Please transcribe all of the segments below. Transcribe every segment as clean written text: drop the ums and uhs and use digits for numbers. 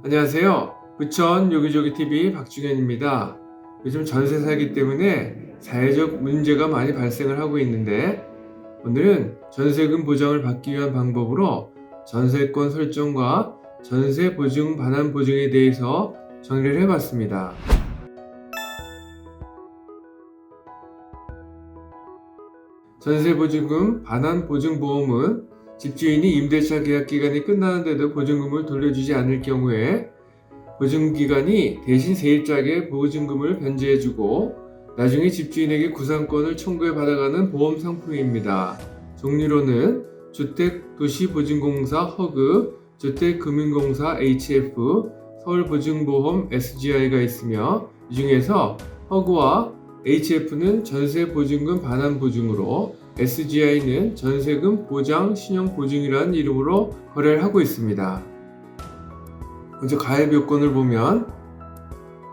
안녕하세요. 부천 요기조기TV 박중현입니다. 요즘 전세 살기 때문에 사회적 문제가 많이 발생을 하고 있는데, 오늘은 전세금 보장을 받기 위한 방법으로 전세권 설정과 전세 보증 반환 보증에 대해서 정리를 해봤습니다. 전세보증금 반환 보증보험은 집주인이 임대차 계약 기간이 끝나는데도 보증금을 돌려주지 않을 경우에 보증기관이 대신 세입자에게 보증금을 변제해주고 나중에 집주인에게 구상권을 청구해 받아가는 보험 상품입니다. 종류로는 주택도시보증공사 허그, 주택금융공사 HF, 서울보증보험 SGI가 있으며, 이 중에서 허그와 HF는 전세보증금 반환보증으로, SGI는 전세금 보장 신용보증이라는 이름으로 거래를 하고 있습니다. 먼저 가입 요건을 보면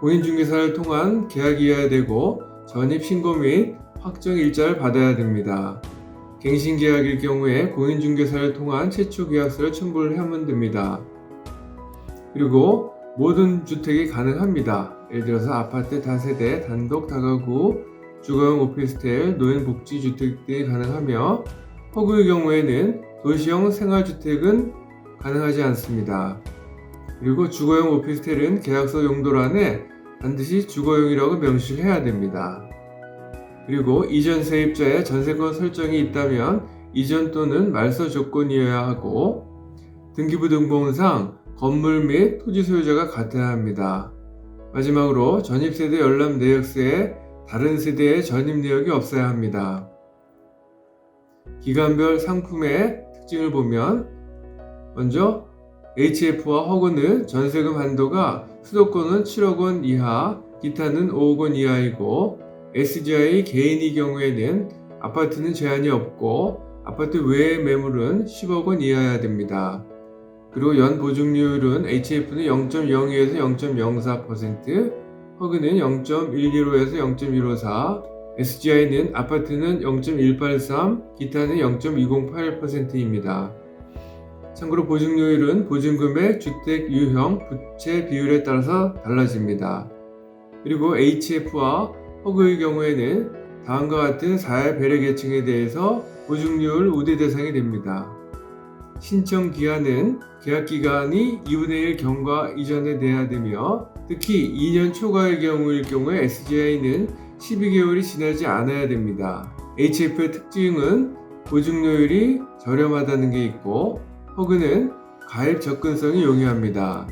공인중개사를 통한 계약이어야 되고 전입신고 및 확정일자를 받아야 됩니다. 갱신계약일 경우에 공인중개사를 통한 최초계약서를 첨부를 하면 됩니다. 그리고 모든 주택이 가능합니다. 예를 들어서 아파트, 다세대, 단독, 다가구, 주거용 오피스텔, 노인복지주택 등이 가능하며, 허구의 경우에는 도시형 생활주택은 가능하지 않습니다. 그리고 주거용 오피스텔은 계약서 용도란에 반드시 주거용이라고 명시를 해야 됩니다. 그리고 이전 세입자의 전세권 설정이 있다면 이전 또는 말소 조건이어야 하고, 등기부등본상 건물 및 토지 소유자가 같아야 합니다. 마지막으로 전입세대 열람 내역서에 다른 세대의 전입 내역이 없어야 합니다. 기간별 상품의 특징을 보면, 먼저 HF와 허그는 전세금 한도가 수도권은 7억 원 이하, 기타는 5억 원 이하이고, SGI 개인의 경우에는 아파트는 제한이 없고 아파트 외의 매물은 10억 원 이하여야 됩니다. 그리고 연 보증료율은 HF는 0.02에서 0.04%, 허그는 0.115에서 0.154, SGI는 아파트는 0.183, 기타는 0.2081%입니다. 참고로 보증료율은 보증금의 주택 유형, 부채 비율에 따라서 달라집니다. 그리고 HF와 허그의 경우에는 다음과 같은 사회 배려 계층에 대해서 보증료율 우대 대상이 됩니다. 신청 기한은 계약 기간이 2분의 1 경과 이전에 돼야 되며, 특히 2년 초과의 경우에 SGI는 12개월이 지나지 않아야 됩니다. HF의 특징은 보증료율이 저렴하다는 게 있고, 허그는 가입 접근성이 용이합니다.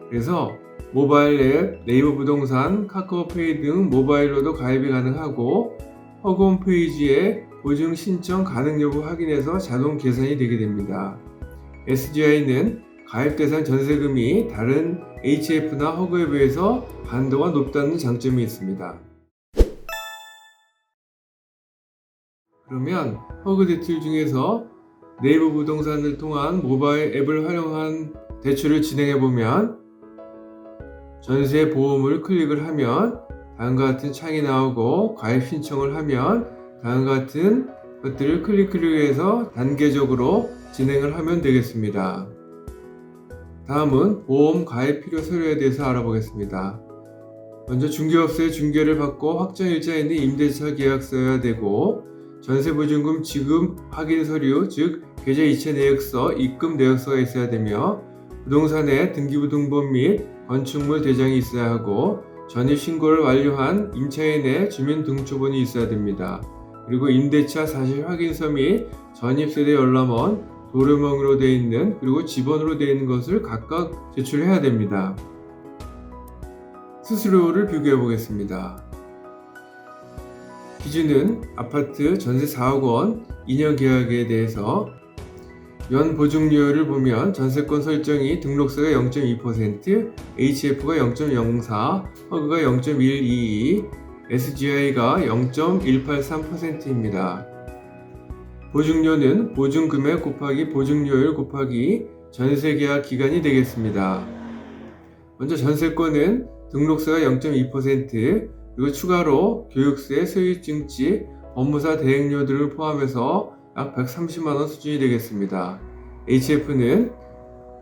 그래서 모바일 앱, 네이버 부동산, 카카오페이 등 모바일로도 가입이 가능하고, 허그 홈페이지에 보증 신청 가능 여부 확인해서 자동 계산이 되게 됩니다. SGI는 가입 대상 전세금이 다른 HF나 허그에 비해서 한도가 높다는 장점이 있습니다. 그러면 허그 대출 중에서 네이버 부동산을 통한 모바일 앱을 활용한 대출을 진행해보면, 전세 보험을 클릭을 하면 다음과 같은 창이 나오고, 가입 신청을 하면 다음과 같은 것들을 클릭해서 단계적으로 진행을 하면 되겠습니다. 다음은 보험 가입 필요 서류에 대해서 알아보겠습니다. 먼저 중개업소에 중개를 받고 확정일자 있는 임대차 계약서여야 되고, 전세보증금 지급 확인 서류, 즉 계좌 이체 내역서, 입금 내역서가 있어야 되며, 부동산에 등기부등본 및 건축물 대장이 있어야 하고, 전입신고를 완료한 임차인의 주민등록번호가 있어야 됩니다. 그리고 임대차 사실 확인서 및 전입세대 열람원, 도료명으로 되어 있는, 그리고 집원으로 되어 있는 것을 각각 제출해야 됩니다. 수수료를 비교해 보겠습니다. 기준은 아파트 전세 4억 원 2년 계약에 대해서 연 보증료율을 보면 전세권 설정이 등록세가 0.2%, HF가 0.04, 허그가 0.122, SGI가 0.183%입니다. 보증료는 보증금액 곱하기 보증료율 곱하기 전세계약 기간이 되겠습니다. 먼저 전세권은 등록세가 0.2%, 그리고 추가로 교육세, 소유증지, 법무사 대행료 등을 포함해서 약 130만원 수준이 되겠습니다. HF는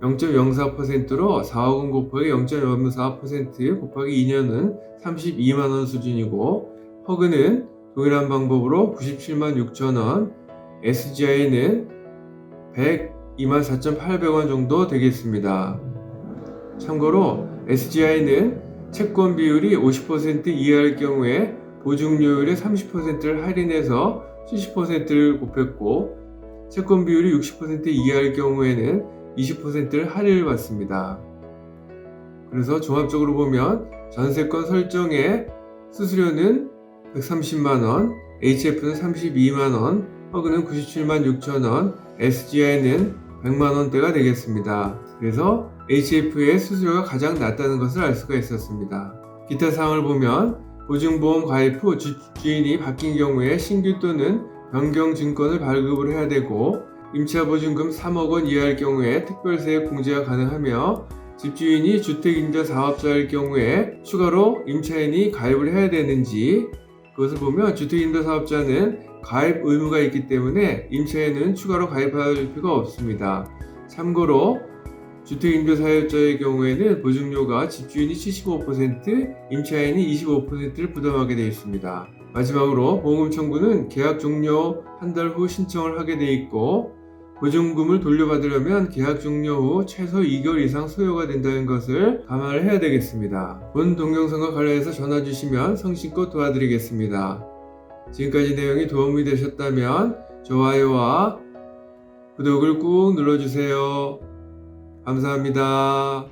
0.04%로 4억 원 곱하기 0.04% 곱하기 2년은 32만 원 수준이고, 허그는 동일한 방법으로 97만 6천 원, SGI는 102만 4,800원 정도 되겠습니다. 참고로 SGI는 채권 비율이 50% 이하일 경우에 보증료율의 30%를 할인해서 70%를 곱했고, 채권 비율이 60% 이하일 경우에는 20%를 할인을 받습니다. 그래서 종합적으로 보면 전세권 설정의 수수료는 130만원, HF는 32만원, 허그는 97만 6천원, SGI는 100만원대가 되겠습니다. 그래서 HF의 수수료가 가장 낮다는 것을 알 수가 있었습니다. 기타 사항을 보면 보증보험 가입 후 주인이 바뀐 경우에 신규 또는 변경 증권을 발급을 해야 되고, 임차보증금 3억 원 이하일 경우에 특별세액 공제가 가능하며, 집주인이 주택임대 사업자일 경우에 추가로 임차인이 가입을 해야 되는지, 그것을 보면 주택임대 사업자는 가입 의무가 있기 때문에 임차인은 추가로 가입할 필요가 없습니다. 참고로 주택임대 사용자의 경우에는 보증료가 집주인이 75%, 임차인이 25%를 부담하게 되어 있습니다. 마지막으로 보험금 청구는 계약 종료 한 달 후 신청을 하게 되어 있고, 보증금을 돌려받으려면 계약 종료 후 최소 2개월 이상 소요가 된다는 것을 감안을 해야 되겠습니다. 본 동영상과 관련해서 전화 주시면 성심껏 도와드리겠습니다. 지금까지 내용이 도움이 되셨다면 좋아요와 구독을 꾹 눌러주세요. 감사합니다.